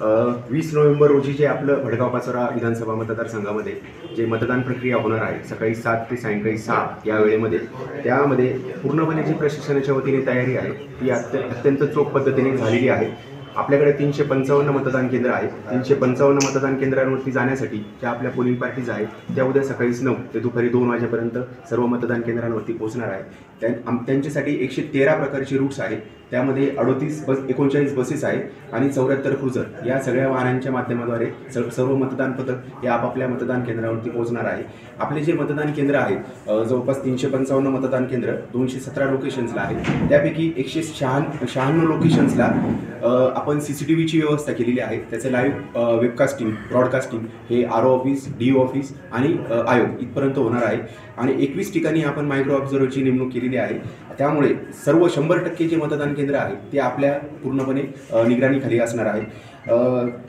20 November रोजी जे आपलं भडगाव पाचोरा विधानसभा मतदारसंघामध्ये जे मतदान प्रक्रिया होणार आहे सकाळी 7 ते सायंकाळी 6 या वेळेमध्ये, त्यामध्ये पूर्णपणे जी प्रशासनाच्या वतीने तयारी आहे ती अत्यंत चोख पद्धतीने झालेली आहे। आपल्याकडे 355 मतदान केंद्र आहेत। 355 मतदान केंद्रांवरती जाण्यासाठी ज्या आपल्या पोलिंग पार्टीज आहेत त्या उद्या सकाळी 9 ते दुपारी 2 वाजेपर्यंत सर्व मतदान केंद्रांवरती पोहोचणार आहे। त्यांच्यासाठी 113 प्रकारचे रूट्स आहेत, त्यामध्ये 39 बसेस आहेत आणि 74 क्रुझर या सगळ्या वाहनांच्या माध्यमाद्वारे सर्व मतदान पथक या आपापल्या मतदान केंद्रावरती पोहोचणार आहे। आपले जे मतदान केंद्र आहेत जवळपास 355 मतदान केंद्र 217 लोकेशन्सला आहेत, त्यापैकी 196 लोकेशन्सला आपण CCTVची व्यवस्था केलेली आहे। त्याचे लाईव्ह वेबकास्टिंग ब्रॉडकास्टिंग हे RO ऑफिस, DO ऑफिस आणि आयोग इथपर्यंत होणार आहे आणि 21 ठिकाणी आपण मायक्रो ऑब्झर्व्हरची नेमणूक केलेली आहे। त्यामुळे सर्व 100% जे मतदान केंद्र आहेत ते आपल्या पूर्णपणे निगराणीखाली असणार आहे।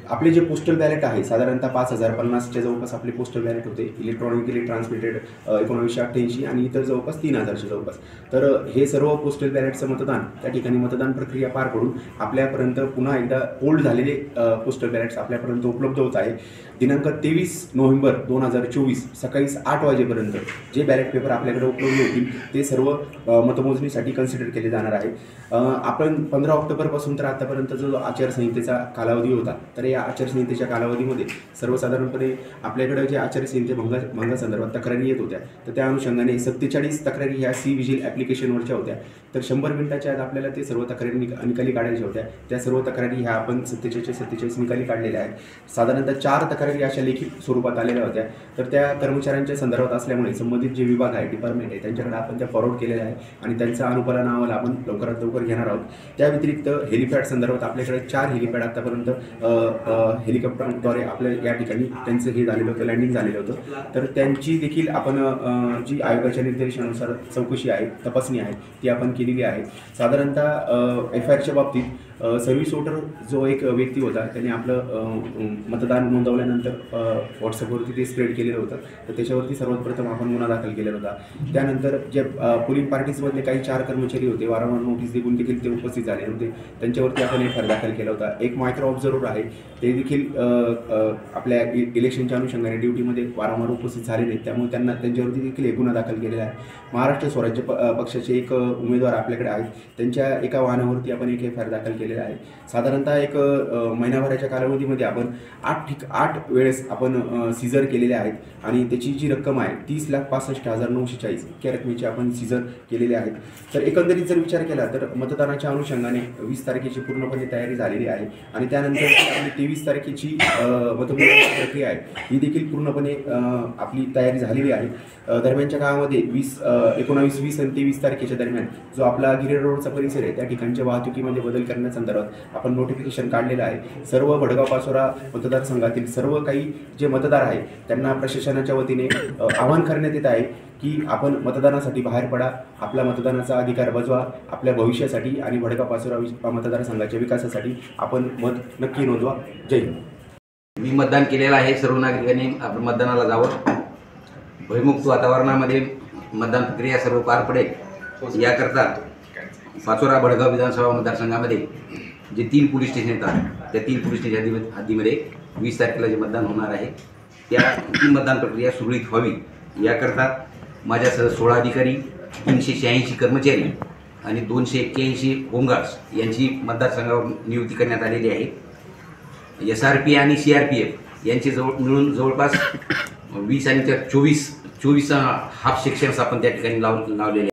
आपले जे पोस्टल बॅलेट आहे साधारणतः 5050च्या जवळपास आपले पोस्टल बॅलेट होते, इलेक्ट्रॉनिकली ट्रान्समिटेड 1988 आणि इतर जवळपास 3000च्या जवळपास। तर हे सर्व पोस्टल बॅलेटचं मतदान त्या ठिकाणी मतदान प्रक्रिया पार पडून आपल्यापर्यंत पुन्हा एकदा होल्ड झालेले पोस्टल बॅलेट्स आपल्यापर्यंत उपलब्ध होत आहे। दिनांक 23 नोव्हेंबर 2024 सकाळी 8 वाजेपर्यंत जे बॅलेट पेपर आपल्याकडे उपलब्ध होतील ते सर्व मतमोजणीसाठी कन्सिडर केले जाणार आहे। आपण 15 ऑक्टोबरपासून तर आतापर्यंत जो आचारसंहितेचा कालावधी होता, तर या आचारसंहितेच्या कालावधीमध्ये सर्वसाधारणपणे आपल्याकडे जे आचारसंहिते भंगासंदर्भात तक्रारी येत होत्या तर त्या अनुषंगाने 47 तक्रारी ह्या C-विजिल ॲप्लिकेशनवरच्या होत्या। तर 100 मिनिटाच्या आत आपल्याला ते सर्व तक्रारी निकाली काढायच्या होत्या। त्या सर्व तक्रारी ह्या आपण 47 निकाली काढलेल्या आहेत। साधारणतः 4 तक्रारी अशा लेखी स्वरूपात आलेल्या होत्या, तर त्या कर्मचाऱ्यांच्या संदर्भात असल्यामुळे संबंधित जे विभाग आहे डिपार्टमेंट आहे त्यांच्याकडे आपण त्या फॉरवर्ड केलेल्या आहे आणि त्यांचा अनुपालन अहवाल आपण लवकरात लवकर घेणार आहोत। त्या व्यतिरिक्त हेलिपॅड संदर्भात आपल्याकडे 4 हेलिपॅड आतापर्यंत हेलिकॉप्टरद्वारे आपल्या या ठिकाणी त्यांचं हे झालेलं होतं, लँडिंग झालेलं होतं। तर त्यांची देखील आपण जी आयोगाच्या निर्देशानुसार चौकशी आहे, तपासणी आहे ती आपण केलेली आहे। साधारणतः FIRच्या बाबतीत सर्व्हिस वोटर जो एक व्यक्ती होता त्याने आपलं मतदान नोंदवल्यानंतर व्हॉट्सअपवरती ते स्प्रेड केलेलं होतं, तर त्याच्यावरती सर्वात प्रथम आपण गुन्हा दाखल केलेला होता। त्यानंतर जे पोलिंग पार्टीजमधले काही 4 कर्मचारी होते, वारंवार नोटीस देऊन देखील ते उपस्थित झाले होते, त्यांच्यावरती आपण FIR दाखल केला होता। एक मायक्रो ऑब्झर्व्हर आहे, ते देखील आपल्या इलेक्शनच्या अनुषंगाने ड्युटीमध्ये वारंवार उपस्थित झाले नाहीत, त्यामुळे त्यांच्यावरती देखील एक गुन्हा दाखल केलेला आहे। महाराष्ट्र स्वराज्य पक्षाचे एक उमेदवार आपल्याकडे आहेत, त्यांच्या एका वाहनावरती आपण एक FIR दाखल केलेला आहे। साधारणतः एक महिनाभराच्या कालावधीमध्ये आपण 8 वेळेस आपण सीझर केलेले आहेत आणि त्याची जी रक्कम आहे 30,65,940 इतक्या रकमेची आपण सीझर केलेले आहेत। तर एकंदरीत जर विचार केला तर मतदानाच्या अनुषंगाने 20 तारखेची पूर्णपणे तयारी झालेली आहे आणि त्यानंतर आपली 23 तारखेची मतमोजणी प्रक्रिया आहे ही देखील पूर्णपणे आपली तयारी झालेली आहे। दरम्यानच्या काळामध्ये 19, 20 आणि 23 तारखेच्या दरम्यान जो आपला गिरेड रोडचा परिसर आहे त्या ठिकाणच्या वाहतुकीमध्ये बदल करण्यासंदर्भात आपण नोटिफिकेशन काढलेलं आहे। सर्व भडगाव पाचोरा मतदारसंघातील सर्व काही जे मतदार आहेत त्यांना प्रशासनाच्या वतीने आवाहन करण्यात येत आहे की आपण मतदानासाठी बाहेर पडा, आपला मतदानाचा अधिकार बजवा, आपल्या भविष्यासाठी आणि भडगाव पाचोरा मतदारसंघाच्या विकासासाठी आपण मत नक्की नोंदवा। जय हिंद। मी मतदान केलेलं आहे, सर्व नागरिकांनी आपण मतदानाला जावं, भयमुक्त वातावरणामध्ये मतदान प्रक्रिया सर्व पार पडेल याकरता पाचोरा भडगाव विधानसभा मतदारसंघामध्ये जे 3 पोलीस स्टेशन येतात त्या 3 पोलीस स्टेशन हद्दीमध्ये 20 तारखेला जे मतदान होणार आहे त्या ती मतदान प्रक्रिया सुरळीत व्हावी याकरता माझ्यासह 16 अधिकारी, 386 कर्मचारी आणि 281 होमगार्ड्स यांची मतदारसंघावर नियुक्ती करण्यात आलेली आहे। SRP आणि CRPF यांचे मिळून जवळपास 20 आणि 24 हाफ सेक्शन्स आपण त्या ठिकाणी लावलेले